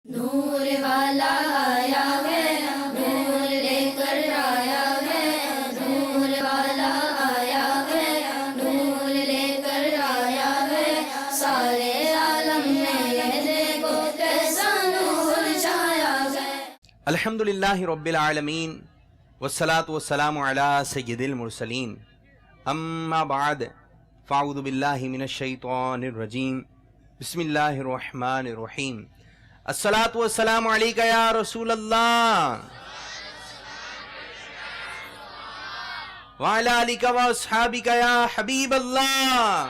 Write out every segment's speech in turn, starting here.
نور والا آیا ہے، نور لے کر آیا ہے، نور والا آیا ہے، نور لے کر آیا ہے، سارے عالم میں یہ دیکھو کیسا نور چھایا ہے۔ الحمدللہ رب العالمین والصلاة والسلام علی سید المرسلین، اما بعد فاعوذ باللہ من الشیطان الرجیم، بسم اللہ الرحمن الرحیم۔ الصلاة والسلام علیکہ یا رسول اللہ وعلی آلکہ واصحابکہ یا حبیب اللہ۔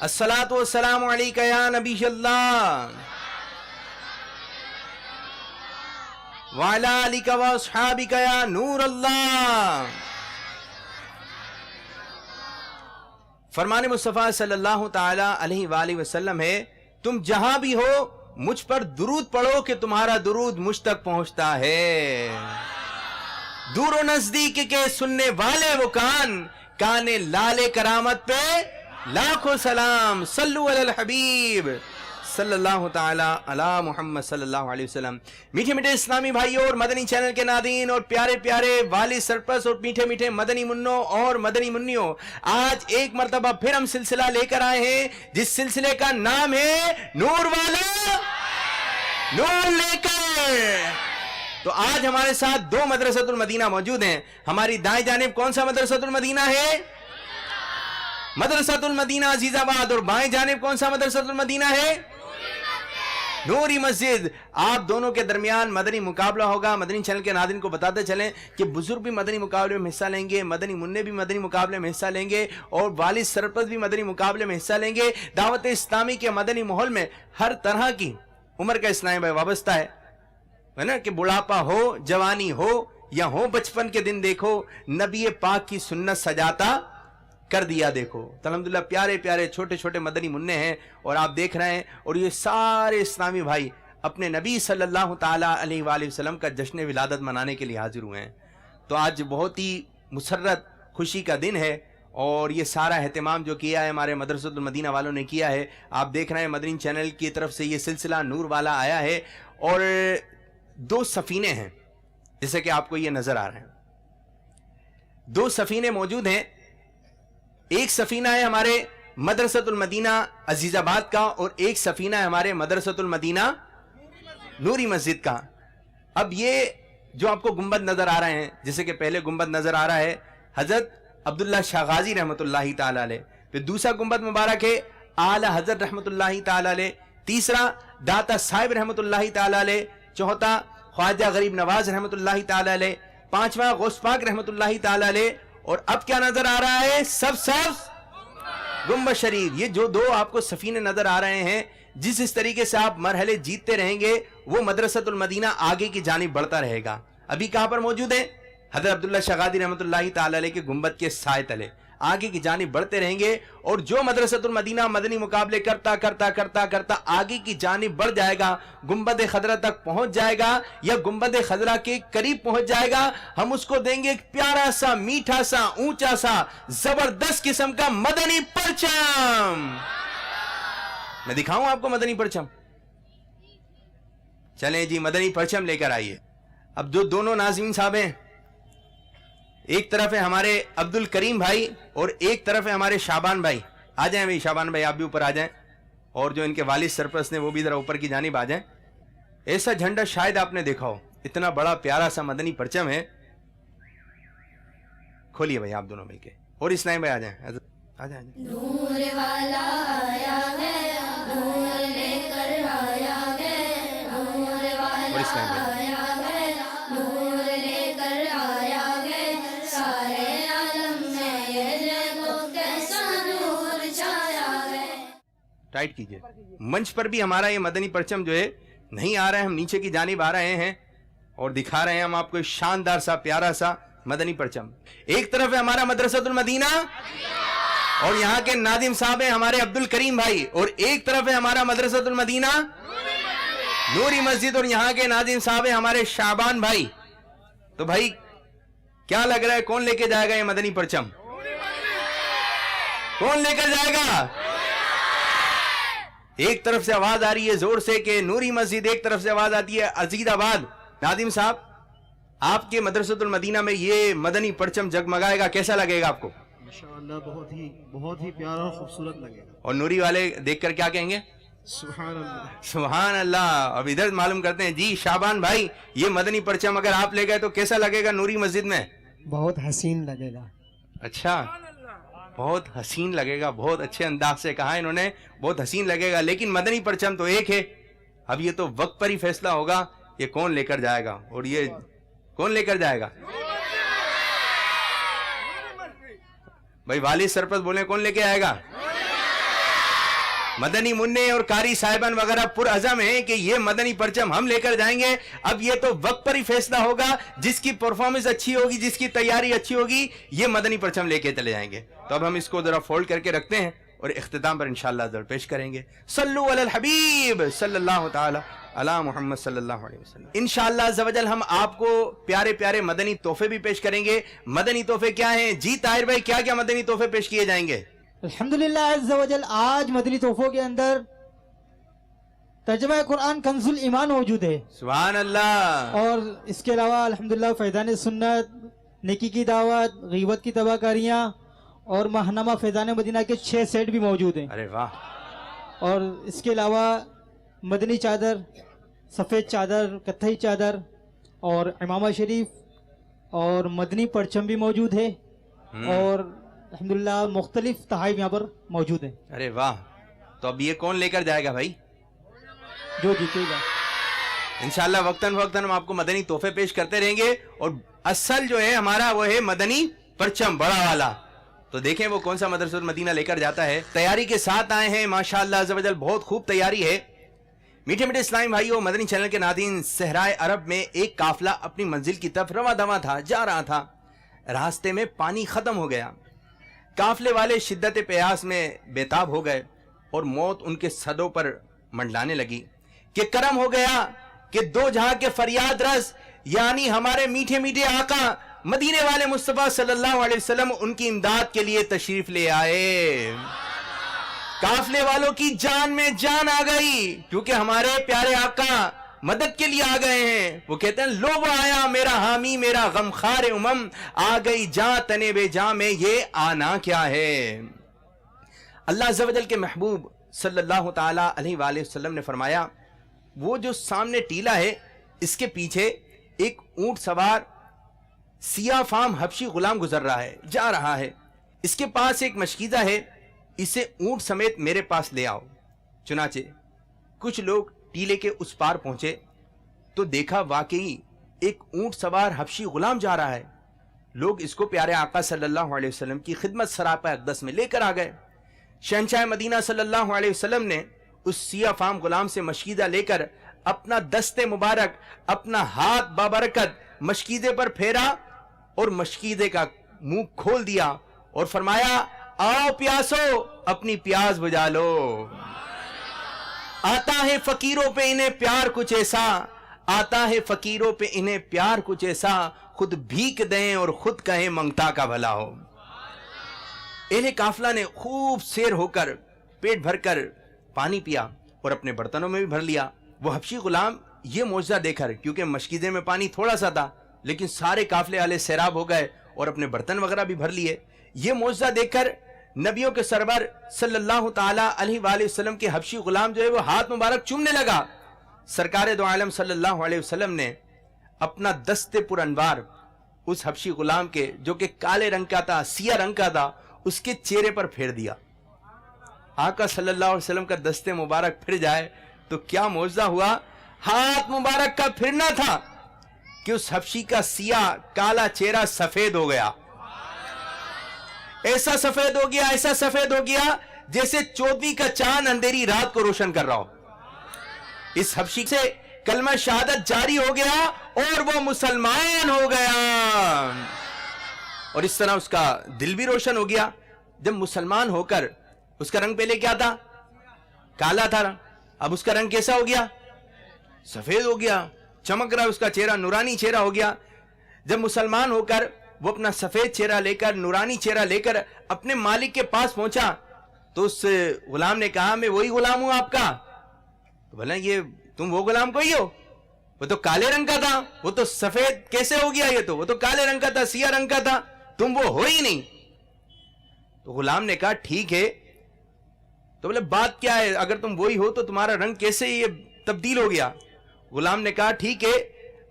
الصلاة والسلام علیکہ یا نبی اللہ وعلی آلکہ واصحابکہ یا نور اللہ۔ فرمان مصطفیٰ صلی اللہ تعالی علیہ وآلہ وسلم ہے، تم جہاں بھی ہو مجھ پر درود پڑھو کہ تمہارا درود مجھ تک پہنچتا ہے۔ دور و نزدیک کے سننے والے وہ کان لال کرامت پہ لاکھوں سلام، صلو علی الحبیب صلی اللہ تعالی علی محمد صلی اللہ علیہ وسلم۔ میٹھے میٹھے اسلامی بھائیوں اور مدنی چینل کے ناظرین اور پیارے پیارے والد سرپرست اور میٹھے میٹھے مدنی منوں اور مدنی منیوں، آج ایک مرتبہ پھر ہم سلسلہ لے کر آئے ہیں جس سلسلے کا نام ہے نور والا نور لے کر۔ تو آج ہمارے ساتھ دو مدرسۃ المدینہ موجود ہیں۔ ہماری دائیں جانب کون سا مدرسۃ المدینہ ہے؟ مدرسۃ المدینہ عزیز آباد۔ اور بائیں جانب کون سا مدرسۃ المدینہ ہے؟ نوری مسجد۔ آپ دونوں کے درمیان مدنی مقابلہ ہوگا۔ مدنی چینل کے ناظرین کو بتاتے چلیں کہ بزرگ بھی مدنی مقابلے میں حصہ لیں گے، مدنی منع بھی مدنی مقابلے میں حصہ لیں گے، اور والد سرپرست بھی مدنی مقابلے میں حصہ لیں گے۔ دعوت اسلامی کے مدنی ماحول میں ہر طرح کی عمر کا اسلامی بھائی وابستہ ہے نا، کہ بڑھاپا ہو، جوانی ہو یا ہو بچپن کے دن، دیکھو نبی پاک کی سنت سجاتا کر دیا دیکھو۔ تو الحمدللہ پیارے پیارے چھوٹے چھوٹے مدنی منع ہیں اور آپ دیکھ رہے ہیں، اور یہ سارے اسلامی بھائی اپنے نبی صلی اللہ تعالیٰ علیہ وآلہ وسلم کا جشن ولادت منانے کے لیے حاضر ہوئے ہیں۔ تو آج بہت ہی مسرت خوشی کا دن ہے، اور یہ سارا اہتمام جو کیا ہے ہمارے مدرسۃ المدینہ والوں نے کیا ہے۔ آپ دیکھ رہے ہیں مدنی چینل کی طرف سے یہ سلسلہ نور والا آیا ہے، اور دو سفینے ہیں جیسے کہ آپ کو یہ نظر آ رہے ہیں۔ دو سفینے موجود ہیں، ایک سفینہ ہے ہمارے مدرسۃ المدینہ عزیز آباد کا، اور ایک سفینہ ہے ہمارے مدرسۃ المدینہ نوری مسجد کا۔ اب یہ جو آپ کو گنبد نظر آ رہے ہیں، جیسے کہ پہلے گنبد نظر آ رہا ہے حضرت عبداللہ شاہ غازی رحمۃ اللہ تعالی علیہ، پھر دوسرا گنبد مبارک ہے اعلی حضرت رحمۃ اللہ تعالی علیہ، تیسرا داتا صاحب رحمۃ اللہ تعالی علیہ، چوتھا خواجہ غریب نواز رحمۃ اللہ تعالی علیہ، پانچواں غوث پاک رحمۃ اللہ تعالی علیہ، اور اب کیا نظر آ رہا ہے؟ سب گنبد شریف۔ یہ جو دو آپ کو سفینے نظر آ رہے ہیں، جس طریقے سے آپ مرحلے جیتتے رہیں گے وہ مدرسۃ المدینہ آگے کی جانب بڑھتا رہے گا۔ ابھی کہاں پر موجود ہے؟ حضرت عبداللہ شاہ غازی رحمۃ اللہ تعالی علیہ کے گنبد کے سائے تلے آگے کی جانب بڑھتے رہیں گے، اور جو مدرسۃ المدینہ مدنی مقابلے کرتا کرتا کرتا کرتا آگے کی جانب بڑھ جائے گا، گنبد خضرا تک پہنچ جائے گا یا گنبد خضرا کے قریب پہنچ جائے گا، ہم اس کو دیں گے ایک پیارا سا، میٹھا سا، اونچا سا، زبردست قسم کا مدنی پرچم۔ میں دکھاؤں آپ کو مدنی پرچم؟ چلیں جی مدنی پرچم لے کر آئیے۔ اب جو دونوں ناظرین صاحب ہیں، ایک طرف ہے ہمارے عبد الکریم بھائی اور ایک طرف ہے ہمارے شعبان بھائی۔ آ جائیں بھائی شعبان بھائی، آپ بھی اوپر آ جائیں، اور جو ان کے والد سرپرست نے وہ بھی ذرا اوپر کی جانب آ جائیں۔ ایسا جھنڈا شاید آپ نے دیکھا ہو، اتنا بڑا پیارا سا مدنی پرچم ہے۔ کھولیے بھائی آپ دونوں مل کے، اور اسلام بھائی آ جائیں، آ جائیں۔ نور والا آیا ہے، نور لے کر آیا ہے، نور والا آیا ہے، نور لے کر آیا ہے، سارے عالم میں یہ دیکھو کیسا نور چھایا ہے۔ ٹائٹ کیجئے۔ منچ پر بھی ہمارا یہ مدنی پرچم جو ہے نہیں آ رہا ہے، ہم نیچے کی جانب آ رہے ہیں اور دکھا رہے ہیں ہم آپ کو شاندار سا پیارا سا مدنی پرچم۔ ایک طرف ہے ہمارا مدرسۃ المدینہ اور یہاں کے ناظم صاحب ہیں ہمارے عبد الکریم بھائی، اور ایک طرف ہے ہمارا مدرسۃ المدینہ نوری مسجد، اور یہاں کے ناظم صاحب ہیں ہمارے شعبان بھائی۔ تو بھائی کیا لگ رہا ہے کون لے کے جائے گا یہ مدنی پرچم؟ کون لے کر جائے گا؟ ایک طرف سے آواز آ رہی ہے زور سے کہ نوری مسجد، ایک طرف سے آواز آتی ہے عزیز آباد. ناظم صاحب، آپ کے مدرسۃ المدینہ میں یہ مدنی پرچم جگمگائے گا، کیسا لگے گا آپ کو؟ ماشاءاللہ بہت ہی پیارا اور خوبصورت لگے گا. اور نوری والے دیکھ کر کیا کہیں گے؟ سبحان اللہ. سبحان اللہ. اب ادھر معلوم کرتے ہیں جی شعبان بھائی، یہ مدنی پرچم اگر آپ لے گئے تو کیسا لگے گا نوری مسجد میں؟ بہت حسین لگے گا. اچھا، بہت حسین لگے گا. بہت اچھے انداز سے کہا انہوں نے، بہت حسین لگے گا. لیکن مدنی پرچم تو ایک ہے. اب یہ تو وقت پر ہی فیصلہ ہوگا یہ کون لے کر جائے گا. اور یہ کون لے کر جائے گا؟ بھائی والد سرپرست بولے کون لے کے آئے گا؟ مدنی منع اور قاری صاحبان وغیرہ پر عزم ہیں کہ یہ مدنی پرچم ہم لے کر جائیں گے. اب یہ تو وقت پر ہی فیصلہ ہوگا. جس کی پرفارمنس اچھی ہوگی، جس کی تیاری اچھی ہوگی، یہ مدنی پرچم لے کے چلے جائیں گے. تو اب ہم اس کو ذرا فولڈ کر کے رکھتے ہیں اور اختتام پر انشاءاللہ ذرا پیش کریں گے. صلو علی الحبیب صلی اللہ تعالی علی محمد صلی اللہ علیہ وسلم. انشاءاللہ عز و جل ہم آپ کو پیارے پیارے مدنی تحفے بھی پیش کریں گے. مدنی تحفے کیا ہیں جی طاہر بھائی؟ کیا کیا مدنی تحفے پیش کیے جائیں گے؟ الحمدللہ عز و جل آج مدنی تحفوں کے اندر ترجمہ قرآن کنز الایمان موجود ہے. سبحان اللہ. اور اس کے علاوہ الحمدللہ فیضان سنت، نیکی کی دعوت، غیبت کی تباہ کاریاں اور ماہنامہ فیضان مدینہ کے 6 سیٹ بھی موجود ہیں. ارے واہ. اور اس کے علاوہ مدنی چادر، سفید چادر، کتھئی چادر اور امامہ شریف اور مدنی پرچم بھی موجود ہے. اور الحمدللہ مختلف تحائف یہاں پر موجود ہیں. ارے واہ. تو اب یہ کون لے کر جائے گا بھائی؟ جو جیتے گا انشاءاللہ وقتاً فوقتاً ہم آپ کو مدنی تحفے پیش کرتے رہیں گے. اور اصل جو ہے ہمارا وہ ہے مدنی پرچم بڑا والا. تو دیکھیں وہ کون سا مدرسۃ المدینہ لے کر جاتا ہے. تیاری کے ساتھ آئے ہیں ماشاءاللہ عز و جل، بہت خوب تیاری ہے. میٹھے میٹھے اسلامی بھائیوں، مدنی چینل کے ناظرین، صحرائے عرب میں ایک قافلہ اپنی منزل کی طرف رواں دواں تھا، جا رہا تھا. راستے میں پانی ختم ہو گیا. قافلے والے شدت پیاس میں بےتاب ہو گئے اور موت ان کے صدوں پر منڈلانے لگی کہ کرم ہو گیا کہ 2 جہاں کے فریاد رس یعنی ہمارے میٹھے میٹھے آقا مدینے والے مصطفیٰ صلی اللہ علیہ وسلم ان کی امداد کے لیے تشریف لے آئے. قافلے والوں کی جان میں جان آ گئی کیونکہ ہمارے پیارے آقا مدد کے لیے آ گئے ہیں. وہ کہتے ہیں لو وہ آیا میرا حامی میرا غمخوار امم، آ گئی جاں تنے بے جاں میں یہ آنا کیا ہے. اللہ عز و جل کے محبوب صلی اللہ تعالی علیہ وآلہ وسلم نے فرمایا وہ جو سامنے ٹیلا ہے اس کے پیچھے ایک اونٹ سوار سیاہ فام حبشی غلام گزر رہا ہے، جا رہا ہے. اس کے پاس ایک مشکیزہ ہے، اسے اونٹ سمیت میرے پاس لے آؤ. چنانچہ کچھ لوگ ٹیلے کے اس پار پہنچے تو دیکھا واقعی ایک اونٹ سوار حبشی غلام جا رہا ہے. لوگ اس کو پیارے آقا صلی اللہ علیہ وسلم کی خدمت سراپا اقدس میں لے کر آ گئے. شہنشاہ مدینہ صلی اللہ علیہ وسلم نے اس سیاہ فام غلام سے مشکیزہ لے کر اپنا دست مبارک، اپنا ہاتھ بابرکت مشکیزے پر پھیرا اور مشکیزے کا منہ کھول دیا اور فرمایا آؤ پیاسو اپنی پیاس بجھا لو. آتا ہے فقیروں پہ انہیں پیار کچھ ایسا، آتا ہے فقیروں پہ انہیں پیار کچھ ایسا، خود بھیک دیں اور خود کہیں منگتا کا بھلا ہو. اہل قافلہ نے خوب سیر ہو کر پیٹ بھر کر پانی پیا اور اپنے برتنوں میں بھی بھر لیا. وہ حبشی غلام یہ معجزہ دیکھ کر، کیونکہ مشکیزے میں پانی تھوڑا سا تھا لیکن سارے قافلے والے سیراب ہو گئے اور اپنے برتن وغیرہ بھی بھر لیے، یہ معجزہ دیکھ کر نبیوں کے سرور صلی اللہ تعالی علیہ وآلہ وسلم کے حبشی غلام جو ہے وہ ہاتھ مبارک چومنے لگا. سرکار دو عالم صلی اللہ علیہ وسلم نے اپنا دست پر انوار اس حبشی غلام کے جو کہ کالے رنگ کا تھا، سیاہ رنگ کا تھا، اس کے چہرے پر پھیر دیا. آقا صلی اللہ علیہ وسلم کا دست مبارک پھر جائے تو کیا معجزہ ہوا. ہاتھ مبارک کا پھرنا تھا کہ اس حبشی کا سیاہ کالا چہرہ سفید ہو گیا. ایسا سفید ہو گیا، ایسا سفید ہو گیا جیسے 14ویں کا چاند اندھیری رات کو روشن کر رہا ہو. اس حبشی سے کلمہ شہادت جاری ہو گیا اور وہ مسلمان ہو گیا. اور اس طرح اس کا دل بھی روشن ہو گیا. جب مسلمان ہو کر، اس کا رنگ پہلے کیا تھا؟ کالا تھا، اب اس کا رنگ کیسا ہو گیا؟ سفید ہو گیا، چمک رہا، اس کا چہرہ نورانی چہرہ ہو گیا. جب مسلمان ہو کر وہ اپنا سفید چہرہ لے کر، نورانی چہرہ لے کر اپنے مالک کے پاس پہنچا تو اس غلام نے کہا میں وہی غلام ہوں آپ کا. تو بولا یہ تم وہ غلام کوئی ہو؟ وہ تو کالے رنگ کا تھا. وہ تو سفید کیسے ہو گیا؟ یہ تو وہ تو کالے رنگ کا تھا, سیاہ رنگ کا تھا, تم وہ ہو ہی نہیں. تو غلام نے کہا ٹھیک ہے. تو بولے بات کیا ہے, اگر تم وہی ہو تو تمہارا رنگ کیسے یہ تبدیل ہو گیا؟ غلام نے کہا ٹھیک ہے,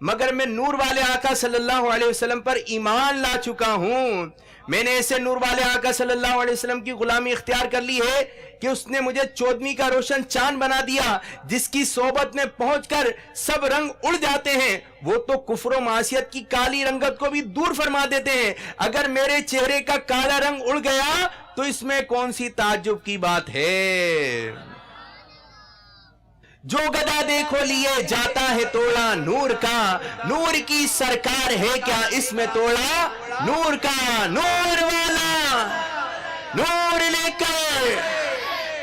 مگر میں نور والے آقا صلی اللہ علیہ وسلم پر ایمان لا چکا ہوں. میں نے ایسے نور والے آقا صلی اللہ علیہ وسلم کی غلامی اختیار کر لی ہے کہ اس نے مجھے 14ویں کا روشن چاند بنا دیا, جس کی صحبت میں پہنچ کر سب رنگ اڑ جاتے ہیں. وہ تو کفر و معصیت کی کالی رنگت کو بھی دور فرما دیتے ہیں. اگر میرے چہرے کا کالا رنگ اڑ گیا تو اس میں کون سی تعجب کی بات ہے؟ جو گدا دیکھو لیے جاتا ہے توڑا نور کا, نور کی سرکار ہے کیا اس میں توڑا نور کا. نور والا نور لے کر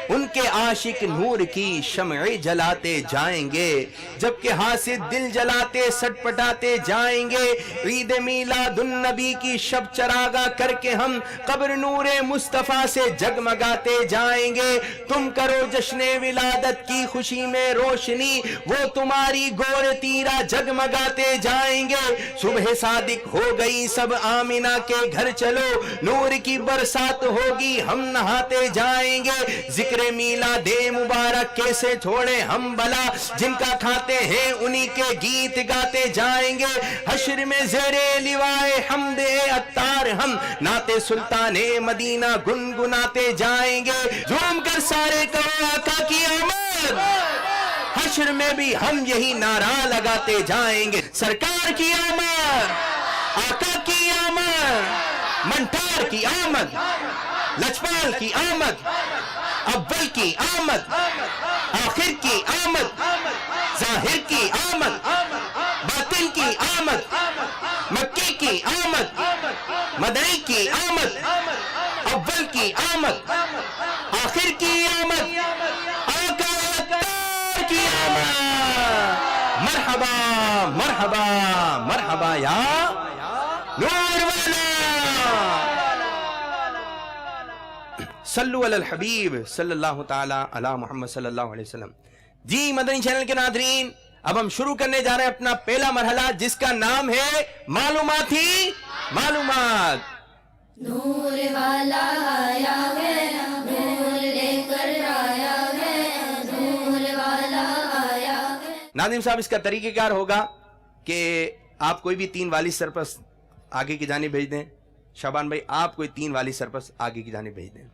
ان کے عاشق نور کی شمعیں جلاتے جائیں گے, جبکہ حاسد دل جلاتے سٹ پٹاتے جائیں گے. عید میلاد النبی کی شب چراغا کر کے ہم قبر نور مصطفیٰ سے جگمگاتے جائیں گے. تم کرو جشن ولادت کی خوشی میں روشنی, وہ تمہاری گور تیرا جگمگاتے جائیں گے. صبح صادق ہو گئی سب آمینہ کے گھر چلو, نور کی برسات ہوگی ہم نہاتے جائیں گے. ذکر میلاد مبارک کیسے چھوڑے ہم بلا, جن کا کھاتے ہیں انہی کے گیت گاتے جائیں گے. حشر میں زیر لوائے حمد عطار ہم نعت سلطان مدینہ گنگناتے جائیں گے. جھوم کر سارے کہو آقا کی آمد, حشر میں بھی ہم یہی نعرہ لگاتے جائیں گے. سرکار کی آمد, آقا کی آمد, منٹار کی آمد, لجپال کی آمد, اول کی آمد, آخر کی آمد, ظاہر کی آمد, باطن کی آمد, مکی کی آمد, مدنی کی آمد, اول کی آمد, آخر کی آمد, آقا عطار کی آمد. مرحبا مرحبا مرحبا یا نور والا. صلو علی الحبیب صلی اللہ تعالی علی محمد صلی اللہ علیہ وسلم. جی مدنی چینل کے ناظرین, اب ہم شروع کرنے جا رہے ہیں اپنا پہلا مرحلہ, جس کا نام ہے معلوماتی معلومات. نور والا آیا ہے, نور لے کر آیا ہے, نور والا آیا ہے. ناظرین صاحب, اس کا طریقہ کار ہوگا کہ آپ کوئی بھی 3 والی سرپرست آگے کی جانب بھیج دیں. شعبان بھائی آپ کوئی 3 والی سرپرست آگے کی جانب بھیج دیں.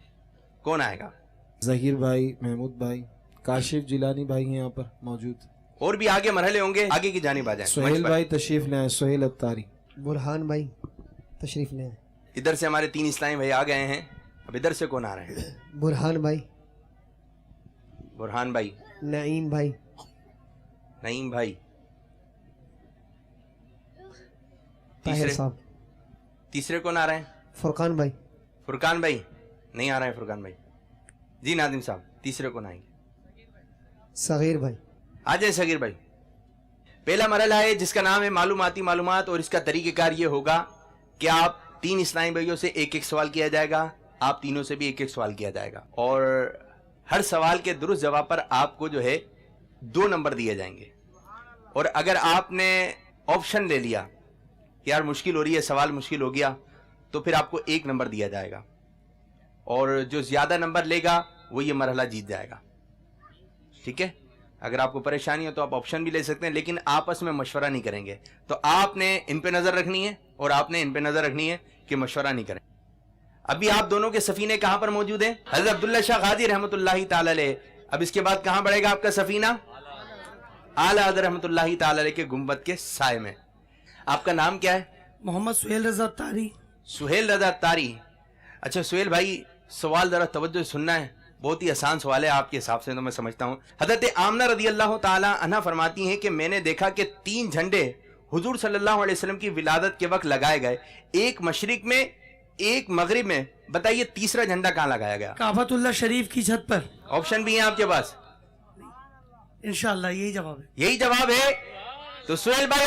کون آئے گا؟ ظہیر بھائی, محمود بھائی, کاشف جیلانی بھائی ہیں یہاں پر موجود. اور بھی آگے مرحلے ہوں گے, آگے کی جانب آ جائیں. سہیل بھائی تشریف لے آئے, سہیل اتاری. برہان بھائی تشریف لے آئے. ادھر سے ہمارے 3 اسلامی بھائی آ گئے ہیں. اب ادھر سے کون آ رہے ہیں؟ برہان بھائی, برہان بھائی, نعیم بھائی, نعیم بھائی, طاہر صاحب. تیسرے کون آ رہے ہیں؟ فرقان بھائی. فرقان بھائی نہیں آ رہے ہیں. فرقان بھائی. جی ناظم صاحب تیسرے کون آئیں گے؟ صغیر بھائی. آ جائیں صغیر بھائی. پہلا مرحلہ ہے جس کا نام ہے معلوماتی معلومات, اور اس کا طریقہ کار یہ ہوگا کہ آپ 3 اسلامی بھائیوں سے ایک ایک سوال کیا جائے گا, آپ تینوں سے بھی ایک ایک سوال کیا جائے گا, اور ہر سوال کے درست جواب پر آپ کو جو ہے 2 نمبر دیے جائیں گے. اور اگر آپ نے آپشن لے لیا کہ یار مشکل ہو رہی ہے, سوال مشکل ہو گیا, تو پھر آپ کو 1 نمبر دیا جائے گا, اور جو زیادہ نمبر لے گا وہ یہ مرحلہ جیت جائے گا. ٹھیک ہے؟ اگر آپ کو پریشانی ہو تو آپ آپشن بھی لے سکتے ہیں, لیکن آپس میں مشورہ نہیں کریں گے. تو آپ نے ان پہ نظر رکھنی ہے اور آپ نے ان پہ نظر رکھنی ہے کہ مشورہ نہیں کریں. ابھی آپ دونوں کے سفینے کہاں پر موجود ہیں؟ حضرت عبداللہ شاہ غازی رحمۃ اللہ تعالی علیہ. اب اس کے بعد کہاں بڑھے گا آپ کا سفینہ؟ اعلیٰ حضرت رحمۃ اللہ تعالی علیہ کے گنبد کے سائے میں. آپ کا نام کیا ہے؟ محمد سہیل رضا تاری. سہیل رضا تاری. اچھا سہیل بھائی, سوال ذرا توجہ سے سننا ہے, بہت ہی آسان سوال ہے آپ کے حساب سے تو میں سمجھتا ہوں. حضرت آمنہ رضی اللہ تعالی عنہ فرماتی ہیں کہ میں نے دیکھا کہ 3 جھنڈے حضور صلی اللہ علیہ وسلم کی ولادت کے وقت لگائے گئے, ایک مشرق میں ایک مغرب میں. بتائیے تیسرا جھنڈا کہاں لگایا گیا؟ کعبۃ اللہ شریف کی چھت پر. آپشن بھی ہیں آپ کے پاس؟ انشاءاللہ یہی جواب ہے. یہی جواب ہے. تو سہیل بھائی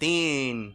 3।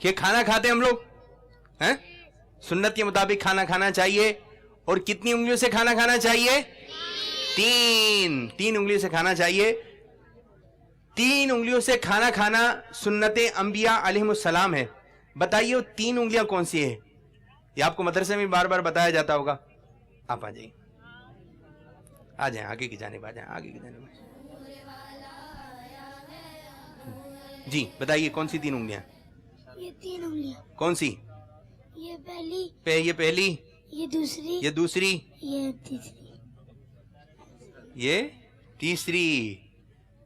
کہ کھانا کھاتے ہم لوگ ہیں؟ سنت کے مطابق کھانا کھانا چاہیے. اور کتنی انگلیوں سے کھانا کھانا چاہیے؟ تین انگلیوں سے کھانا چاہیے. 3 انگلیوں سے کھانا کھانا سنت انبیاء علیہم السلام ہے. بتائیے وہ 3 انگلیاں کون سی ہیں؟ یہ آپ کو مدرسے میں بار بار بتایا جاتا ہوگا. آپ آ جائیں, آگے کی جانب آ جائیں, آگے کی جانب. جی بتائیے کون سی 3 انگلیاں؟ یہ 3 انگلیاں. کون سی؟ یہ پہلی, یہ پہلی, یہ دوسری, یہ دوسری, یہ تیسری. یہ تیسری.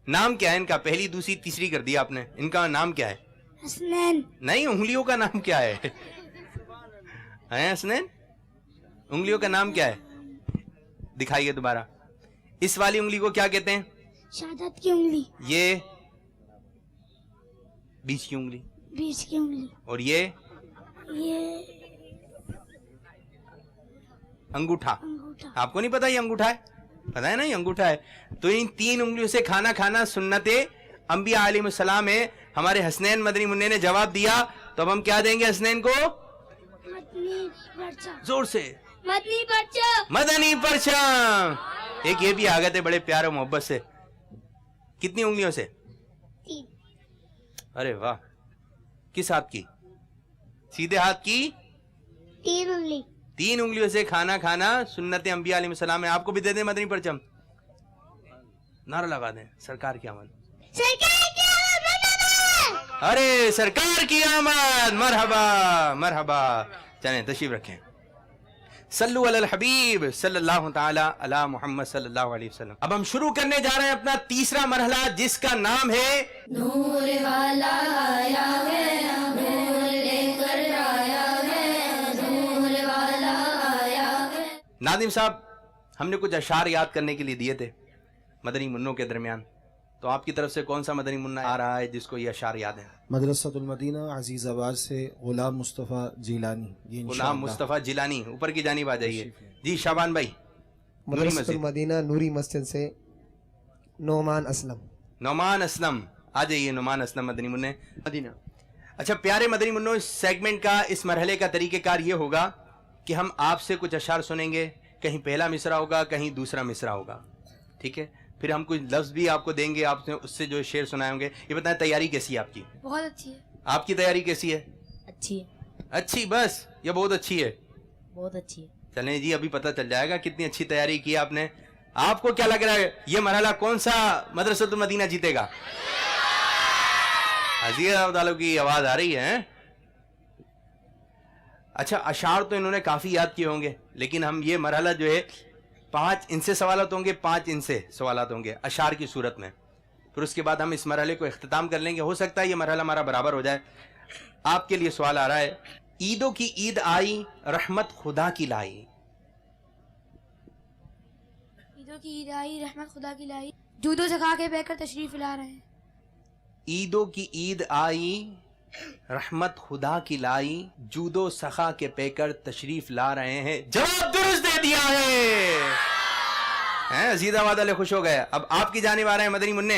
نام کیا ہے ان کا؟ پہلی دوسری تیسری کر دیا آپ نے. ان کا نام کیا ہے؟ حسنین. نہیں, انگلیوں کا نام کیا ہے؟ حسنین, انگلیوں کا نام کیا ہے؟ دکھائیے دوبارہ. اس والی انگلی کو کیا کہتے ہیں؟ شہادت کی انگلی. یہ بیچ کی انگلی. بیچ کی انگلی. اور یہ انگوٹھا. انگوٹھا. آپ کو نہیں پتا یہ انگوٹھا ہے؟ پتا ہے نا یہ انگوٹھا ہے. تو ان 3 انگلیوں سے کھانا کھانا سنت انبیاء علیہ السلام ہے. ہمارے حسنین مدنی منع نے جواب دیا, تو اب ہم کیا دیں گے حسنین کو؟ مدنی پرچم. زور سے, مدنی پرچم. مدنی پرچم. ایک یہ بھی آ گئے تھے بڑے پیار و محبت سے. کتنی انگلیوں سے؟ 3. ارے واہ, کس ہاتھ کی؟ سیدھے ہاتھ کی 3 انگلی. 3 انگلیوں سے کھانا کھانا سنت انبیاء علیہ السلام ہے. آپ کو بھی دے دیں مدنی پرچم؟ نعرہ لگا دیں, سرکار کی آمد. ارے سرکار کی آمد, مرحبا مرحبا. چلیں تشریف رکھیں. صلو علی الحبیب صلی اللہ تعالی علی محمد صلی اللہ علیہ وسلم. اب ہم شروع کرنے جا رہے ہیں اپنا تیسرا مرحلہ, جس کا نام ہے نور والا آیا ہے, نور لے کر آیا ہے, نور والا آیا ہے. ناظم صاحب, ہم نے کچھ اشعار یاد کرنے کے لیے دیے تھے مدنی منوں کے درمیان. تو آپ کی طرف سے کون سا مدنی منہ آ رہا ہے جس کو یہ اشعار یاد ہے؟ مدرسۃ المدینہ عزیز آباد سے غلام مصطفیٰ جیلانی. غلام مصطفیٰ جیلانی, اوپر کی جانب آ جائیے. جی شابان بھائی. مدرسۃ المدینہ نوری مسجد سے نعمان اسلم. نعمان اسلم, آ جائیے نعمان اسلم مدنی منع مدینہ. اچھا پیارے مدنی منوں, اس سیگمنٹ کا, اس مرحلے کا طریقہ کار یہ ہوگا کہ ہم آپ سے کچھ اشعار سنیں گے. کہیں پہلا مصرع ہوگا, کہیں دوسرا مصرع ہوگا, ٹھیک ہے؟ پھر ہم کچھ لفظ بھی آپ کو دیں گے, آپ سے اس سے جو شعر سنائے ہوں گے. یہ بتائیں تیاری کیسی ہے آپ کی؟ بہت اچھی ہے. آپ کی تیاری کیسی ہے؟ اچھی ہے. اچھی بس, یہ بہت اچھی ہے. بہت اچھی ہے. چلیں جی, ابھی پتہ چل جائے گا کتنی اچھی تیاری کی آپ نے. آپ کو کیا لگ رہا ہے یہ مرحلہ کون سا مدرسۃ المدینہ جیتے گا؟ عزیز تعالیٰ کی آواز آ رہی ہے. اچھا اشعار تو انہوں نے کافی یاد کیے ہوں گے, لیکن ہم یہ مرحلہ جو ہے 5 ان سے سوالات ہوں گے, 5 ان سے سوالات ہوں گے اشعار کی صورت میں. پھر اس کے بعد ہم اس مرحلے کو اختتام کر لیں گے. ہو سکتا ہے یہ مرحلہ ہمارا برابر ہو جائے. آپ کے لیے سوال آ رہا ہے, عیدوں کی عید آئی, رحمت خدا کی لائی. عیدوں کی عید آئی, رحمت خدا کی لائی, جودو سکھا کے بہ کر تشریف لا رہے ہیں. عیدوں کی عید آئی, رحمت خدا کی لائی, جودو سخا کے پے کر تشریف لا رہے ہیں. جواب درست دے دیا ہے. عزیز آباد والے خوش ہو گئے. اب آپ کی جانب آ رہے ہیں مدنی منع.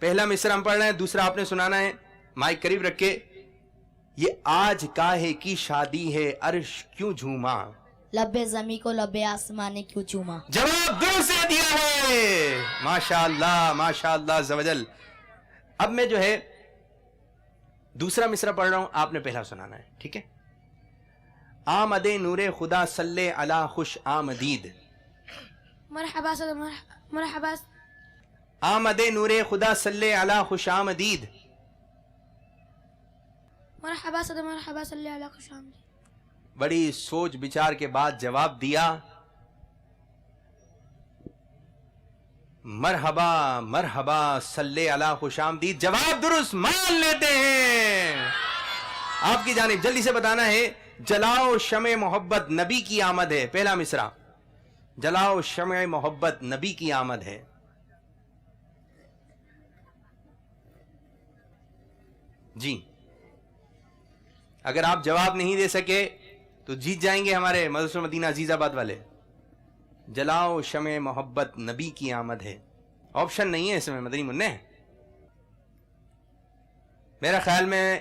پہلا مصرع ہم پڑھ رہے ہیں, دوسرا آپ نے سنانا ہے. مائک قریب رکھ کے. یہ آج کاہے کی شادی ہے, عرش کیوں جھوما, لبے زمیں کو لبے آسمان نے کیوں چوما. جواب درست دے دیا ہے. ماشاءاللہ ماشاءاللہ عز و جل. اب میں جو ہے دوسرا مصرع پڑھ رہا ہوں, آپ نے پہلا سنانا ہے, ٹھیک ہے؟ آمد نور خدا صلی علی خوش آمدید. مرحبا مرحبا. آمد نور خدا صلی علی خوش آمدید. مرحبا مرحبا صلی علی خوش آمدید. بڑی سوچ بچار کے بعد جواب دیا, مرحبا مرحبا صلی علی خوش آمدید. جواب درست مان لیتے ہیں. آپ کی جانب جلدی سے بتانا ہے, جلاؤ شمع محبت نبی کی آمد ہے. پہلا مصرع, جلاؤ شمع محبت نبی کی آمد ہے. جی اگر آپ جواب نہیں دے سکے تو جیت جائیں گے ہمارے مدرسۃ المدینہ عزیز آباد والے. جلاؤ شمع محبت نبی کی آمد ہے. آپشن نہیں ہے اس میں مدنی منع. میرا خیال میں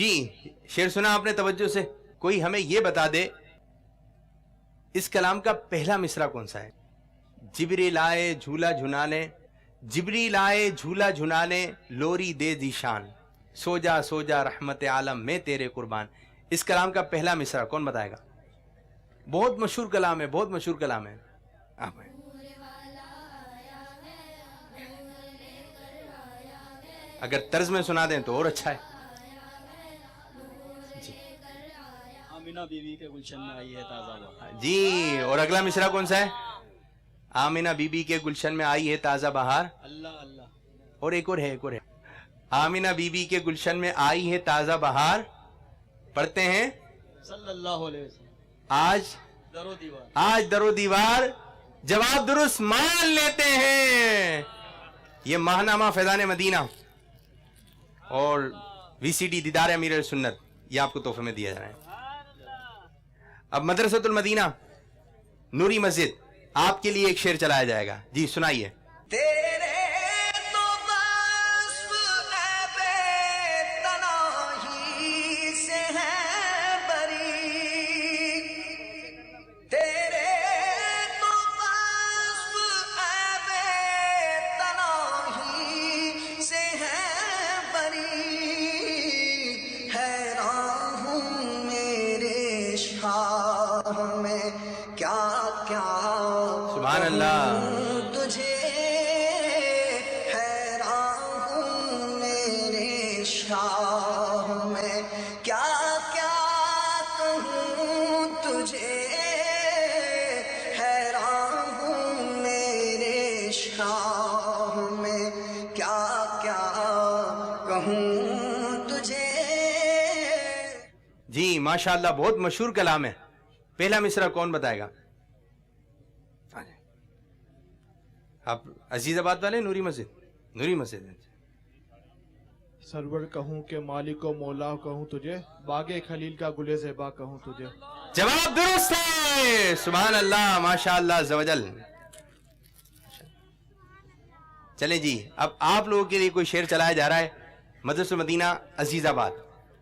جی شعر سنا آپ نے توجہ سے. کوئی ہمیں یہ بتا دے اس کلام کا پہلا مصرع کون سا ہے؟ جبریل آئے جھولا جھنانے، جبریل آئے جھولا جھنانے، لوری دے دی شان، سو جا رحمت عالم میں تیرے قربان. اس کلام کا پہلا مصرع کون بتائے گا؟ بہت مشہور کلام ہے، بہت مشہور کلام ہے. آپ ہیں. اگر طرز میں سنا دیں تو اور اچھا ہے. آمینہ بیوی کے گلشن میں آئی ہے تازہ بہار. جی اور اگلا مصرع کون سا ہے؟ آمینہ بی بی کے گلشن میں آئی ہے تازہ بہار. اللہ اللہ. اور ایک اور ہے، ایک اور ہے. آمینہ بی بی کے گلشن میں آئی ہے تازہ بہار. پڑھتے ہیں صلی اللہ علیہ وسلم. آج در و دیوار جواب درست مان لیتے ہیں. یہ ماہنامہ فیضان مدینہ اور وی سی ڈی دیدار امیر سنت یہ آپ کو تحفے میں دیا جا رہا ہے. اب مدرسۃ المدینہ نوری مسجد آپ کے لیے ایک شعر چلایا جائے گا. جی سنائیے. سبحان اللہ. تجھے حیران ہوں میرے شاہ میں، کیا کیا کہوں تجھے، حیران ہوں میرے شاہ میں، کیا کیا کہوں تجھے. جی ماشاءاللہ بہت مشہور کلام ہے. پہلا مصرع کون بتائے گا؟ آپ عزیز آباد والے نوری مسجد، نوری مسجد. سرور کہوں کہ مالک و مولا کہوں تجھے، باغ خلیل کا گل زیبا کہوں تجھے. جواب درست ہے. سبحان اللہ ماشاءاللہ عز و جل. چلیں جی اب آپ لوگوں کے لیے کوئی شعر چلایا جا رہا ہے. مدرسہ مدینہ عزیز آباد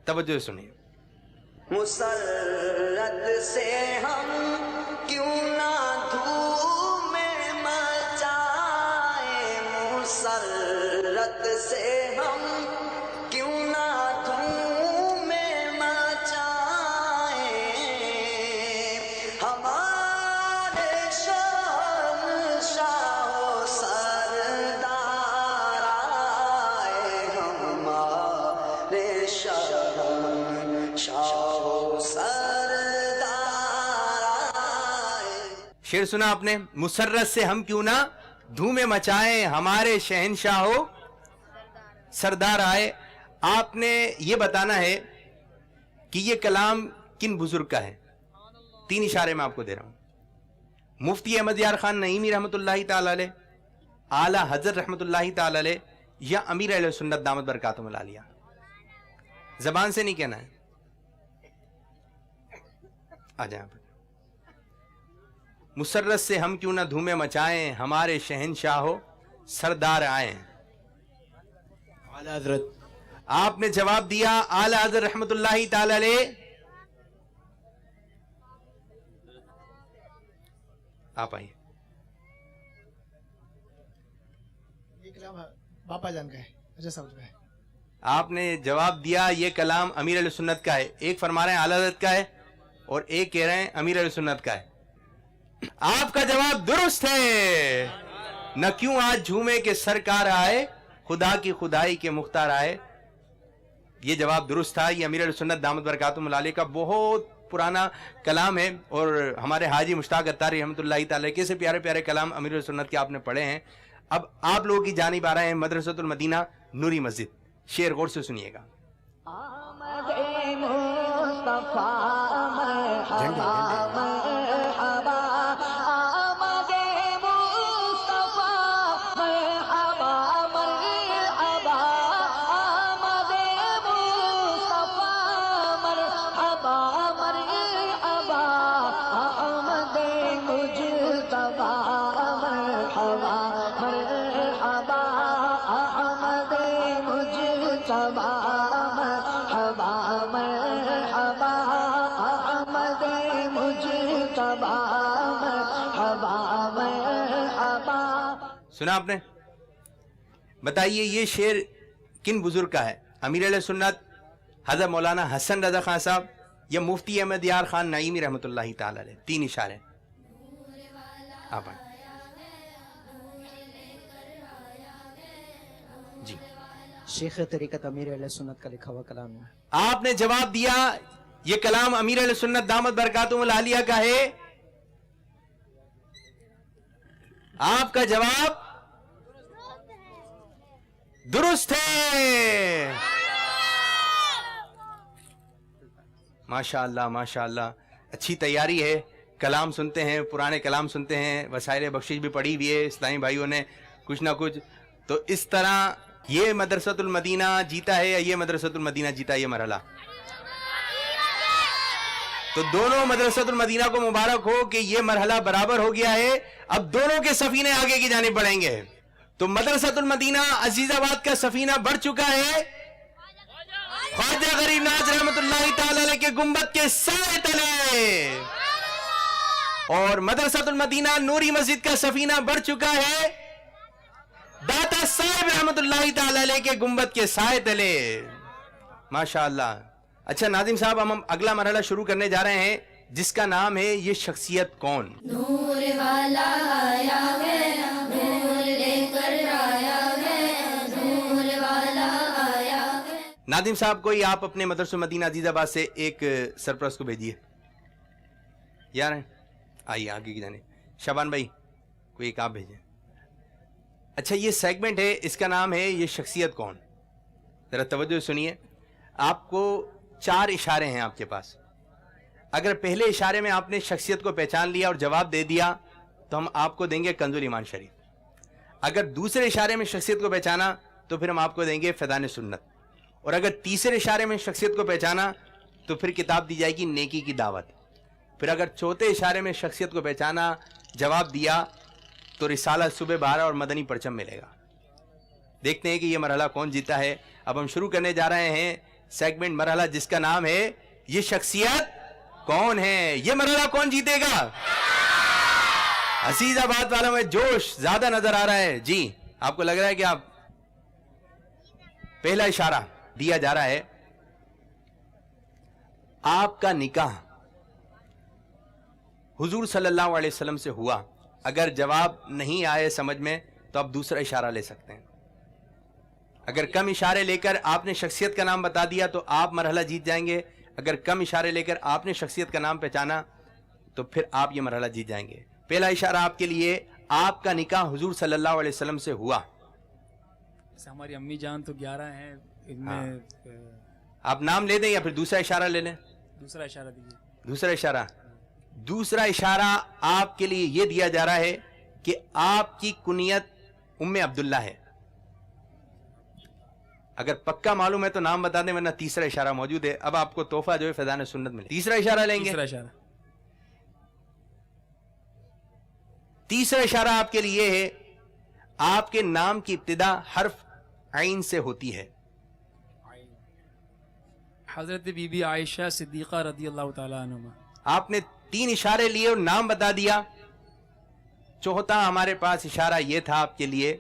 توجہ سنیے. مسرت سے ہم کیوں نہ دھوم مچائیں، مسرت سے ہم کیوں نہ دھوم مچائیں، ہمارے شہنشاہ و سردار آئے، ہمارے شہنشاہ. شعر سنا آپ نے. مسرت سے ہم کیوں نہ دھومیں مچائیں، ہمارے شہنشاہ ہو سردار آئے. آپ نے یہ بتانا ہے کہ یہ کلام کن بزرگ کا ہے. 3 اشارے میں آپ کو دے رہا ہوں. مفتی احمد یار خان نعیمی رحمۃ اللہ تعالی علیہ، اعلیٰ حضرت رحمۃ اللہ تعالی علیہ، یا امیر اہل سنت دامت برکاتہم العالیہ. زبان سے نہیں کہنا ہے. آ جائیں. مسرت سے ہم کیوں نہ دھومیں مچائیں، ہمارے شہنشاہ ہو سردار آئیں. اعلیٰ حضرت. آپ نے جواب دیا اعلیٰ حضرت رحمت اللہ تعالی علیہ. آپ آئیے. یہ کلام باپا جان کا ہے، اچھا سمجھ میں. آپ نے جواب دیا یہ کلام امیر علیہ سنت کا ہے. ایک فرما رہے ہیں اعلیٰ حضرت کا ہے اور ایک کہہ رہے ہیں امیر علیہ سنت کا ہے. آپ کا جواب درست ہے. نہ کیوں آج جھومے کے سرکار آئے، خدا کی خدائی کے مختار آئے. یہ جواب درست تھا. یہ امیر علیہ سنت دامت برکاتہم العالیہ کا بہت پرانا کلام ہے اور ہمارے حاجی مشتاق اتاری رحمۃ اللہ تعالی کیسے پیارے پیارے کلام امیر علیہ سنت کے آپ نے پڑھے ہیں. اب آپ لوگوں کی جانب آ رہے ہیں مدرسۃ المدینہ نوری مسجد. شعر غور سے سنیے گا. مرحبا سنا آپ نے؟ بتائیے یہ شعر کن بزرگ کا ہے؟ امیر اہل سنت حضرت مولانا حسن رضا خان صاحب یا مفتی احمد یار خان نعیمی رحمۃ اللہ تعالی علیہ؟ 3 اشارے آپ جی شیخ طریقت امیر اہل سنت کا لکھا ہوا کلام ہے. آپ نے جواب دیا یہ کلام امیر اہل سنت دامت برکاتہم العالیہ کا ہے. آپ کا جواب درست ہے. ماشاء اللہ ماشاء اللہ، اچھی تیاری ہے. کلام سنتے ہیں، پرانے کلام سنتے ہیں، وسائل بخشش بھی پڑھی ہوئی ہے اسلامی بھائیوں نے کچھ نہ کچھ. تو اس طرح یہ مدرسۃ المدینہ جیتا ہے یا یہ مدرسۃ المدینہ جیتا ہے یہ مرحلہ؟ تو دونوں مدرسۃ المدینہ کو مبارک ہو کہ یہ مرحلہ برابر ہو گیا ہے. اب دونوں کے سفینے آگے کی جانب بڑھیں گے. تو مدرسۃ المدینہ عزیز آباد کا سفینہ بڑھ چکا ہے خواجہ غریب نواز رحمت اللہ تعالی علیہ کے گنبد کے سائے تلے. اور مدرسۃ المدینہ نوری مسجد کا سفینہ بڑھ چکا ہے داتا صاحب رحمت اللہ تعالی علیہ کے گنبد کے سائے تلے. ماشاءاللہ. اچھا ناظم صاحب، ہم اگلا مرحلہ شروع کرنے جا رہے ہیں جس کا نام ہے یہ شخصیت کون. نور والا آیا ہے، نور لے کر آیا ہے، نور والا آیا ہے. ناظم صاحب کوئی آپ اپنے مدرسہ مدینہ عزیز آباد سے ایک سرپرست کو بھیجیے. یار ہیں آئیے آگے کی جانے. شبان بھائی کوئی ایک آپ بھیجیں. اچھا یہ سیگمنٹ ہے، اس کا نام ہے یہ شخصیت کون. ذرا توجہ سنیے. آپ کو 4 اشارے ہیں آپ کے پاس. اگر پہلے اشارے میں آپ نے شخصیت کو پہچان لیا اور جواب دے دیا تو ہم آپ کو دیں گے کنز الایمان شریف. اگر دوسرے اشارے میں شخصیت کو پہچانا تو پھر ہم آپ کو دیں گے فیضان سنت. اور اگر تیسرے اشارے میں شخصیت کو پہچانا تو پھر کتاب دی جائے گی نیکی کی دعوت. پھر اگر چوتھے اشارے میں شخصیت کو پہچانا جواب دیا تو رسالہ صبح 12 اور مدنی پرچم ملے گا. دیکھتے ہیں کہ یہ مرحلہ کون جیتا ہے. اب ہم شروع کرنے جا رہے ہیں سیگمنٹ مرحلہ جس کا نام ہے یہ شخصیت کون ہے. یہ مرحلہ کون جیتے گا؟ عزیز آباد والوں میں جوش زیادہ نظر آ رہا ہے. جی آپ کو لگ رہا ہے کہ آپ پہلا اشارہ دیا جا رہا ہے آپ کا نکاح حضور صلی اللہ علیہ وسلم سے ہوا. اگر جواب نہیں آئے سمجھ میں تو آپ دوسرا اشارہ لے سکتے ہیں. اگر کم اشارے لے کر آپ نے شخصیت کا نام بتا دیا تو آپ مرحلہ جیت جائیں گے. اگر کم اشارے لے کر آپ نے شخصیت کا نام پہچانا تو پھر آپ یہ مرحلہ جیت جائیں گے. پہلا اشارہ آپ کے لیے آپ کا نکاح حضور صلی اللہ علیہ وسلم سے ہوا. ہماری امی جان تو 11 ہیں ان میں. آپ نام لے دیں یا پھر دوسرا اشارہ لے لیں؟ دوسرا اشارہ دیجیے. دوسرا اشارہ آپ کے لیے یہ دیا جا رہا ہے کہ آپ کی کنیت ام عبداللہ ہے. اگر پکا معلوم ہے تو نام بتا دیں ورنہ تیسرا اشارہ موجود ہے. اب آپ کو تحفہ جو ہے فیضان سنت ملے. تیسرا اشارہ لیں گے. تیسرا اشارہ آپ کے لیے ہے آپ کے نام کی ابتدا حرف عین سے ہوتی ہے. حضرت بی بی عائشہ صدیقہ رضی اللہ تعالی عنہ. آپ نے 3 اشارے لیے اور نام بتا دیا. چوتھا ہمارے پاس اشارہ یہ تھا آپ کے لیے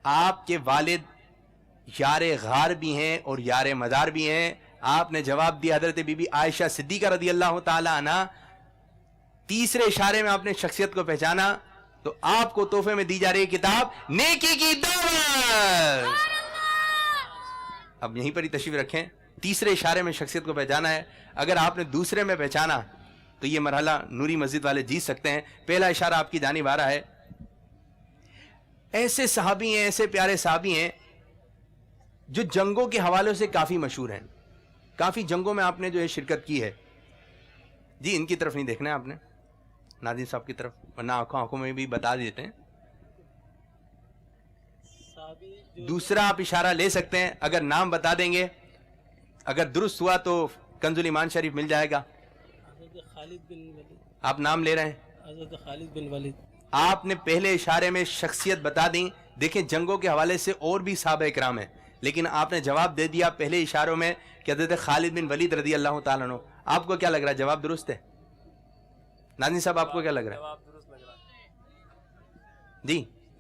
آپ کے والد یار غار بھی ہیں اور یار مزار بھی ہیں. آپ نے جواب دیا حضرت بی بی عائشہ صدیقہ رضی اللہ تعالی عنہ. تیسرے اشارے میں آپ نے شخصیت کو پہچانا تو آپ کو تحفے میں دی جا رہی کتاب نیکی کی دعوت. اب یہیں پر ہی تشریف رکھیں. تیسرے اشارے میں شخصیت کو پہچانا ہے. اگر آپ نے دوسرے میں پہچانا تو یہ مرحلہ نوری مسجد والے جیت سکتے ہیں. پہلا اشارہ آپ کی جانب آ رہا ہے. ایسے صحابی ہیں، ایسے پیارے صحابی ہیں جو جنگوں کے حوالوں سے کافی مشہور ہیں. کافی جنگوں میں آپ نے جو ہے شرکت کی ہے. جی ان کی طرف نہیں دیکھنا ہے آپ نے، ناظرین صاحب کی طرف، ورنہ آنکھوں میں بھی بتا دیتے ہیں. دوسرا آپ اشارہ لے سکتے ہیں. اگر نام بتا دیں گے، اگر درست ہوا تو کنز الایمان شریف مل جائے گا. خالد بن ولید. آپ نام لے رہے ہیں. حضرت خالد بن ولید. آپ نے پہلے اشارے میں شخصیت بتا دی. دیکھیں جنگوں کے حوالے سے اور بھی صحابہ اکرام ہیں لیکن آپ نے جواب دے دیا پہلے اشاروں میں کہ حضرت خالد بن ولید رضی اللہ تعالیٰ عنہ. آپ کو کیا لگ رہا ہے جواب درست ہے؟ ناظرین صاحب آپ کو کیا لگ رہا ہے؟ جواب درست لگ رہا ہے. جی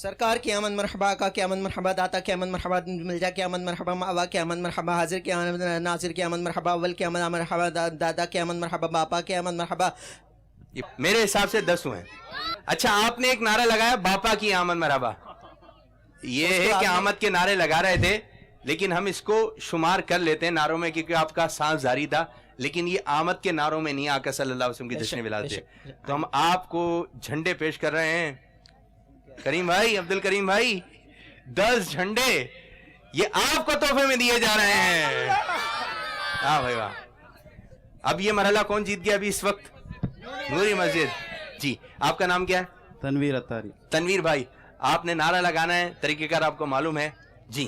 سرکار کی آمد مرحبا، آقا کی آمد مرحبا، داتا کی آمد مرحبا، ملجا کی آمد مرحبا، ماوا کی آمد مرحبا، حاضر کی آمد، ناصر کی آمد مرحبا، اول کی آمد مرحبا، دادا کی آمد مرحبا، باپا کی آمد مرحبا. میرے حساب سے 10 ہوئے. اچھا آپ نے ایک نعرہ لگایا باپا کی آمد مرحبا. یہ ہے کہ آمد کے نعرے لگا رہے تھے لیکن ہم اس کو شمار کر لیتے ہیں نعروں میں کیونکہ آپ کا سانس جاری تھا، لیکن یہ آمد کے نعروں میں نہیں آقا صلی اللہ علیہ وسلم کی جشن ولادت ہے. تو ہم آپ کو جھنڈے پیش کر رہے ہیں. کریم بھائی، عبد الکریم بھائی، 10 جھنڈے یہ آپ کو تحفے میں دیے جا رہے ہیں. ہاں بھائی واہ. اب یہ مرحلہ کون جیت گیا ابھی اس وقت؟ نوری مسجد. جی آپ کا نام کیا ہے؟ تنویر اتاری. تنویر بھائی آپ نے نعرہ لگانا ہے، طریقہ کار آپ کو معلوم ہے. جی.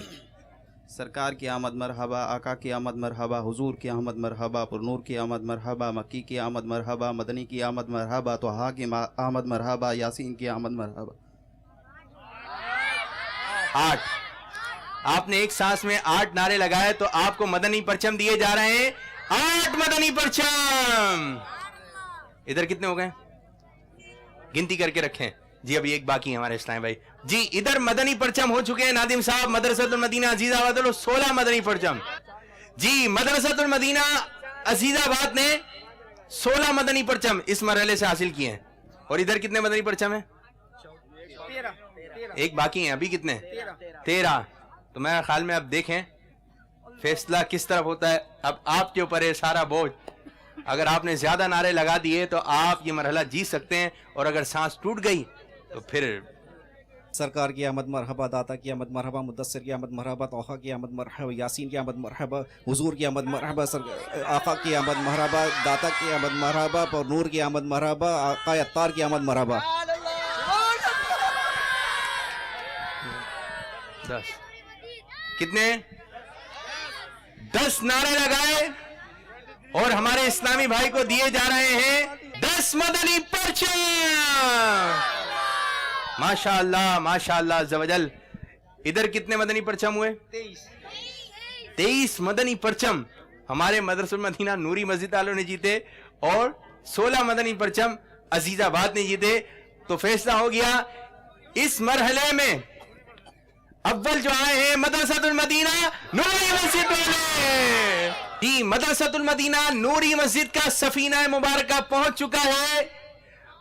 سرکار کی آمد مرحبا، آقا کی آمد مرحبا، حضور کی آمد مرحبا، پر نور کی آمد مرحبا، مکی کی آمد مرحبا، مدنی کی آمد مرحبا، طہا کی آمد مرحبا، یاسین کی آمد مرحبا. 8. آپ نے ایک سانس میں 8 نعرے لگائے تو آپ کو مدنی پرچم دیے جا رہے ہیں. 8 مدنی پرچم. ادھر کتنے ہو گئے؟ گنتی کر کے رکھیں. جی ابھی ایک باقی ہے ہمارے اسلام بھائی. جی ادھر مدنی پرچم ہو چکے ہیں. نادم صاحب مدرسۃ المدینہ عزیز آباد 16 مدنی پرچم. جی مدرسۃ المدینہ عزیز آباد نے 16 مدنی پرچم اس مرحلے سے حاصل کیے ہیں. اور ادھر کتنے مدنی پرچم ہیں؟ ایک باقی ہیں. ابھی کتنے؟ 13. تو میرے خیال میں اب دیکھیں فیصلہ کس طرف ہوتا ہے. اب آپ کے اوپر ہے سارا بوجھ. اگر آپ نے زیادہ نعرے لگا دیے تو آپ یہ مرحلہ جیت سکتے ہیں، اور اگر سانس ٹوٹ گئی تو پھر. سرکار کی آمد مرحبا، داتا کی آمد مرحبا، مدثر کی آمد مرحبا، طہا کی آمد مرحبا، یاسین کی آمد مرحبا، حضور کی آمد مرحبا، آقا کی آمد مرحبا، داتا کی آمد مرحبا، پر نور کی آمد مرحبا، آقا اتار کی آمد مرحبا. 10 کتنے؟ 10 نعرے لگائے اور ہمارے اسلامی بھائی کو دیے جا رہے ہیں 10 مدنی پرچم. ماشاءاللہ ماشاءاللہ عز و جل. ادھر کتنے مدنی پرچم ہوئے؟ 23 مدنی پرچم ہمارے مدرسہ المدینہ نوری مسجد والوں نے جیتے اور 16 مدنی پرچم عزیز آباد نے جیتے. تو فیصلہ ہو گیا اس مرحلے میں اول جو آئے ہیں مدرسۃ المدینہ نوری مسجد والے. جی مدرسۃ المدینہ نوری مسجد کا سفینہ مبارکہ پہنچ چکا ہے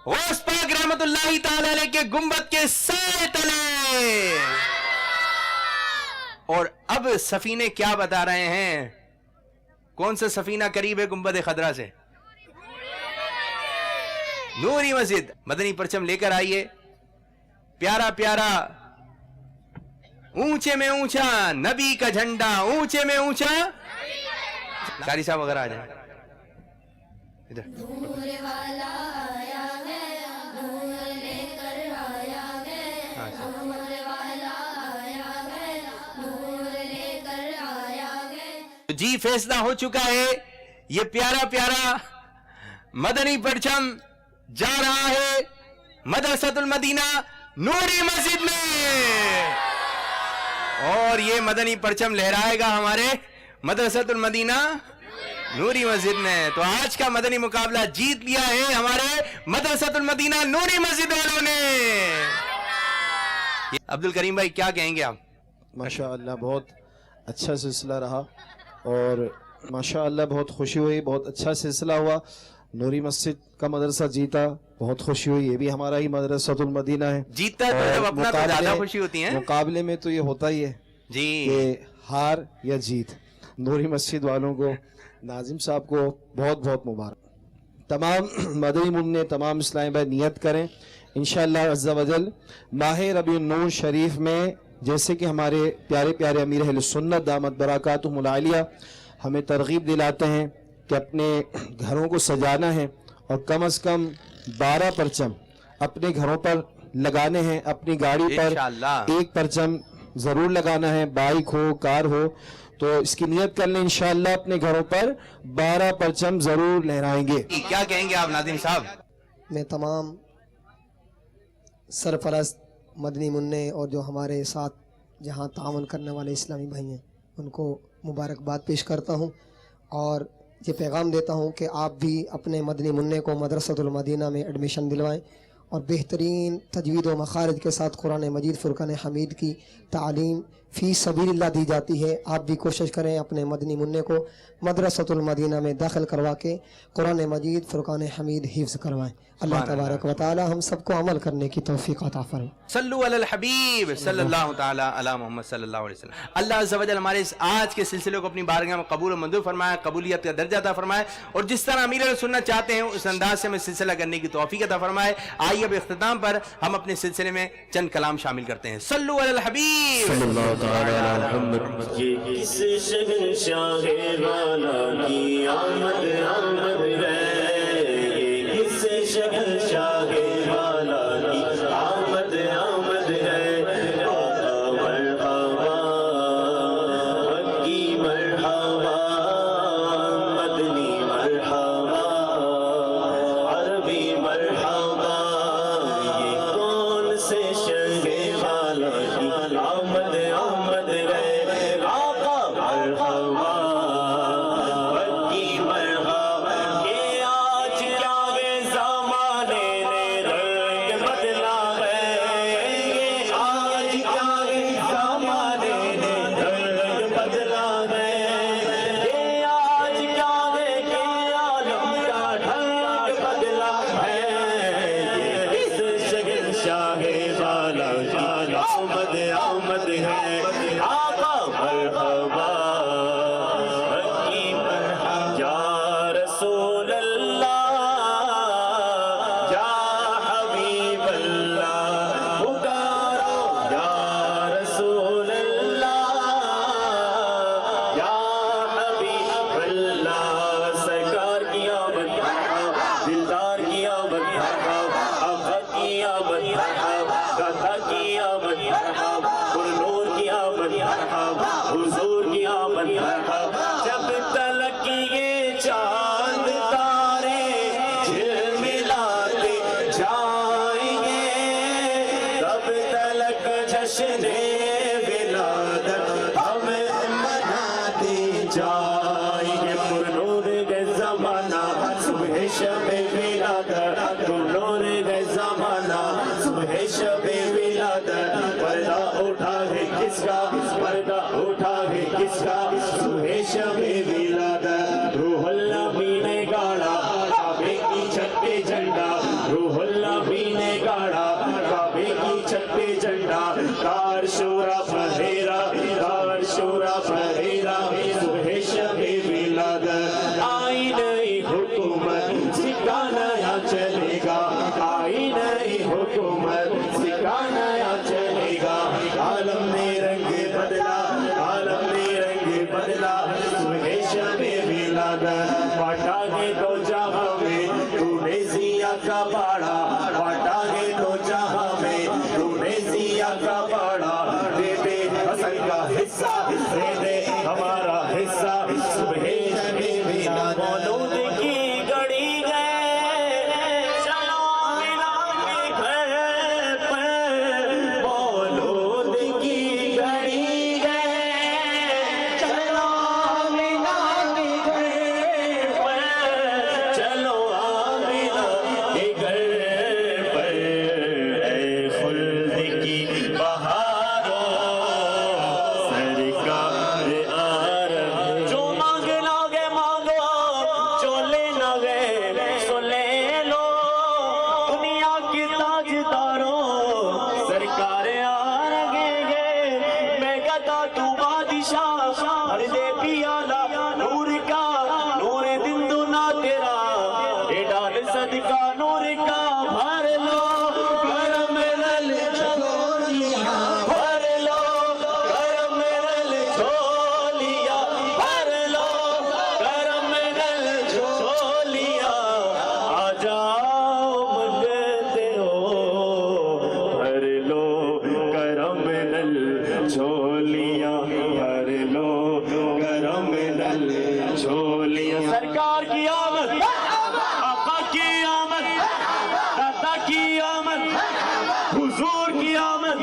غوث پاک رحمت اللہ تعالی علیہ کے گنبد کے سائے تلے. اور اب سفینے کیا بتا رہے ہیں؟ کون سا سفینہ قریب ہے گنبد خضرا سے؟ نوری مسجد. مدنی پرچم لے کر آئیے. پیارا پیارا اونچے میں اونچا نبی کا جھنڈا، اونچے میں اونچا. قاری صاحب وغیرہ آ جائیں ادھر. نور والا آیا ہے، نور لے کر آیا ہے، نور والا آیا ہے، نور لے کر آیا ہے. جی فیصلہ ہو چکا ہے. یہ پیارا پیارا مدنی پرچم جا رہا ہے مدرسۃ المدینہ نوری مسجد میں، اور یہ مدنی پرچم لہرائے گا ہمارے مدرسۃ المدینہ نوری مسجد میں. تو آج کا مدنی مقابلہ جیت لیا ہے ہمارے مدرسۃ المدینہ نوری مسجد والوں نے. عبد الکریم بھائی کیا کہیں گے آپ؟ ماشاءاللہ بہت اچھا سلسلہ رہا اور ماشاءاللہ بہت خوشی ہوئی. بہت اچھا سلسلہ ہوا. نوری مسجد کا مدرسہ جیتا، بہت خوشی ہوئی. یہ بھی ہمارا ہی مدرسۃ المدینہ ہے. جیتا تو جب اپنا تو زیادہ خوشی ہوتی ہے. مقابلے میں تو یہ ہوتا ہی ہے جی کہ ہار یا جیت. نوری مسجد والوں کو، ناظم صاحب کو بہت بہت مبارک. تمام مدنی منع، تمام اسلامی بھائی نیت کریں انشاءاللہ عز و جل. ماہ ربیع النور شریف میں جیسے کہ ہمارے پیارے پیارے امیر اہل سنت دامت برکاتہم العالیہ ہمیں ترغیب دلاتے ہیں کہ اپنے گھروں کو سجانا ہے اور کم از کم 12 پرچم اپنے گھروں پر لگانے ہیں. اپنی گاڑی پر ایک پرچم ضرور لگانا ہے، بائک ہو کار ہو. تو اس کی نیت کر لیں انشاءاللہ اپنے گھروں پر 12 پرچم ضرور لہرائیں گے. کیا کہیں گے آپ ناظم صاحب؟ میں تمام سرپرست مدنی منع اور جو ہمارے ساتھ جہاں تعاون کرنے والے اسلامی بھائی ہیں ان کو مبارکباد پیش کرتا ہوں اور یہ پیغام دیتا ہوں کہ آپ بھی اپنے مدنی منع کو مدرسۃ المدینہ میں ایڈمیشن دلوائیں اور بہترین تجوید و مخارج کے ساتھ قرآن مجید فرقان حمید کی تعلیم فی سبیل اللہ دی جاتی ہے. آپ بھی کوشش کریں اپنے مدنی منع کو مدرسۃ المدینہ میں داخل کروا کے قرآن مجید فرقان حمید حفظ کروائیں. اللہ تبارک و تعالی ہم سب کو عمل کرنے کی توفیق عطا فرمائے. صلو علی الحبیب صلی اللہ تعالی علی محمد صلی اللہ علیہ وسلم. اللہ عز و جل ہمارے اس آج کے سلسلے کو اپنی بارگاہ میں قبول و منظور فرمائے, قبولیت کا درجہ عطا فرمائے, اور جس طرح امیر علیہ سنت چاہتے ہیں اس انداز سے ہمیں سلسلہ کرنے کی توفیق عطا فرمائے. آئیے اب اختتام پر ہم اپنے سلسلے میں چند کلام شامل کرتے ہیں. صلو علی الحبیب صلی اللہ تعالی علی محمد. کس شہنشاہ والا کی آمد آمد ہے, کس شہنشاہ والا کی آمد آمد ہے. آقا مرحبا مکی مرحبا مدنی مرحبا عربی مرحبا. یہ کون سے شہنشاہ والا کی آمد آمد ہے. آقا مرحبا مکی مرحبا. یہ آج کیا وے زمانے نے رنگ بدلا ہے. یہ آج کیا وے زمانے نے رنگ بدلا ہے. یہ آج کیا وے کہ عالم کا ڈھنگ بدلا ہے. یہ کس شہنشاہ والا کی آمد آمد ہے. آقا مرحبا مکی مرحبا. یا رسول اللہ یا حبیب اللہ پکارو. یا رسول اللہ یا حبیب اللہ. سرکار کی آمد مرحبا, دلدار کی آمد مرحبا, آقا کی آمد مرحبا, داتا کی آمد مرحبا, پرنور کی آمد مرحبا, حضور کی آمد مرحبا. جب تلک یہ چاند تارے جھلملاتے جائیں گے, تب تلک جشن ولادت ہم مناتے جائیں گے. پرنور گئے زمانہ صبح شب ولادت, پرنور گئے زمانہ صبح شب ولادت. پردہ اٹھا ہے کس کا, پردہ اٹھا ہے کس کا, صبح شب ولادت. روح اللہ بھی نے گاڑا کعبے کی چھت پہ جھنڈا, روح اللہ بھی نے گاڑا کعبے کی چھت پہ جھنڈا. تار شورا پھیرا, تار شورا پھیرا, صبح شب ولادت. آئی نئی حکومت سکہ نیا چلے گا, آئی نئی حکومت سکہ نیا چلے گا. عالم نے رنگ بدلا, عالم نے رنگ بدلا, صبح شب ولادت. بانٹا گے تو جہاں میں تو نے ضیا کا باڑا, بانٹا گے تو جہاں میں تو نے ضیا کا باڑا. دے دے حسن کا حصہ, دے دے ہمارا حصہ. صبح شب ولادت مولود کی گھڑی گئے, چلو ملا کے گھر پر. مولود کی گھڑی گئے, چلو ملا کے گھر پر, چلو آمینہ کے گھر پر. اے خلد کی بہاروں سرکار آ رہے. جو مانگنا گے مانگو, جو لینا گے سو لے لو. دنیا کی تاجداروں سرکار آ رہے گے. میں کہتا تو بادشاہ ہر دے پیالہ نور کا, نور دن دنا تیرا اے ڈال صدقہ نور کا. بھر لو کرم رل جھولیاں, بھر لو کرم رل جھولیاں, بھر لو کرم رل جھولیاں. آ جاؤ منگتے ہو, بھر لو کرم رل جھولیاں, بھر لو کرم رل جھولیاں. سرکار کی آمد, آقا کی آمد, داتا کی آمد, حضور کی آمد,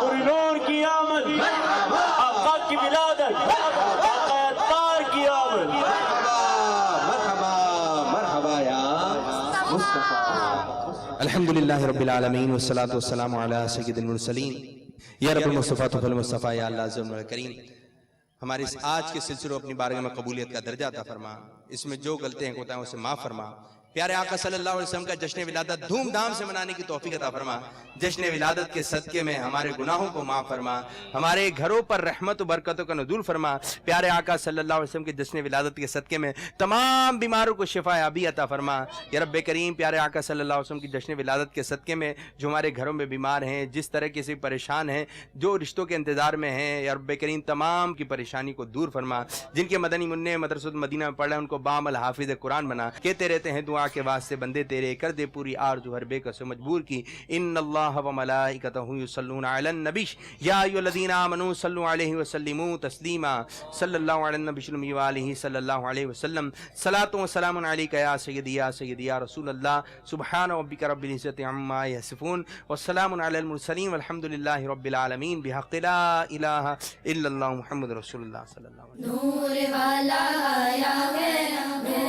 پرنور کی آمد, آقا کی ولادت, آقا اتار کی آمد. مرحبا مرحبا یا مصطفیٰ. الحمدللہ رب العالمین والصلاة والسلام علی سید المرسلین یا رب المصطفیٰ طفل المصطفیٰ یا اللہ عزم الکریم. ہمارے اس آج کے سلسلے اپنی بارگاہ میں قبولیت کا درجہ عطا فرما. اس میں جو غلطیاں ہیں کوتاہیوں اسے معاف فرما. پیارے آقا صلی اللہ علیہ وسلم کا جشن ولادت دھوم دھام سے منانے کی توفیق عطا فرما. جشن ولادت کے صدقے میں ہمارے گناہوں کو معاف فرما. ہمارے گھروں پر رحمت و برکتوں کا نزول فرما. پیارے آقا صلی اللہ علیہ وسلم کے جشن ولادت کے صدقے میں تمام بیماروں کو شفا یابی عطا فرما. یا رب کریم پیارے آقا صلی اللہ علیہ وسلم کی جشن ولادت کے صدقے میں جو ہمارے گھروں میں بیمار ہیں, جس طرح کے سے پریشان ہیں, جو رشتوں کے انتظار میں ہیں, یا رب کریم تمام کی پریشانی کو دور فرما. جن کے مدنی منع مدرسۃ مدینہ میں پڑھ رہے ہیں ان کو بعمل حافظ قرآن بنا. کہتے رہتے ہیں دعا کے واسطے بندے تیرے, کر دے پوری آرزو ہر بے کس مجبور کی. ان اللہ و ملائکتہ یصلون علی النبی یا ایھا الذین آمنوا صلوا علیہ وسلموا تسلیما. صلی اللہ علی النبی و آلہ صلی اللہ علیہ وسلم. صلاۃ و سلام علیک یا سیدی یا سیدی یا رسول اللہ. سبحان ربک رب العزۃ عما یصفون والسلام علی المرسلین والحمد للہ رب العالمین بحق لا الہ الا اللہ محمد رسول اللہ صلی اللہ علیہ وسلم. نور والا آیا ہے.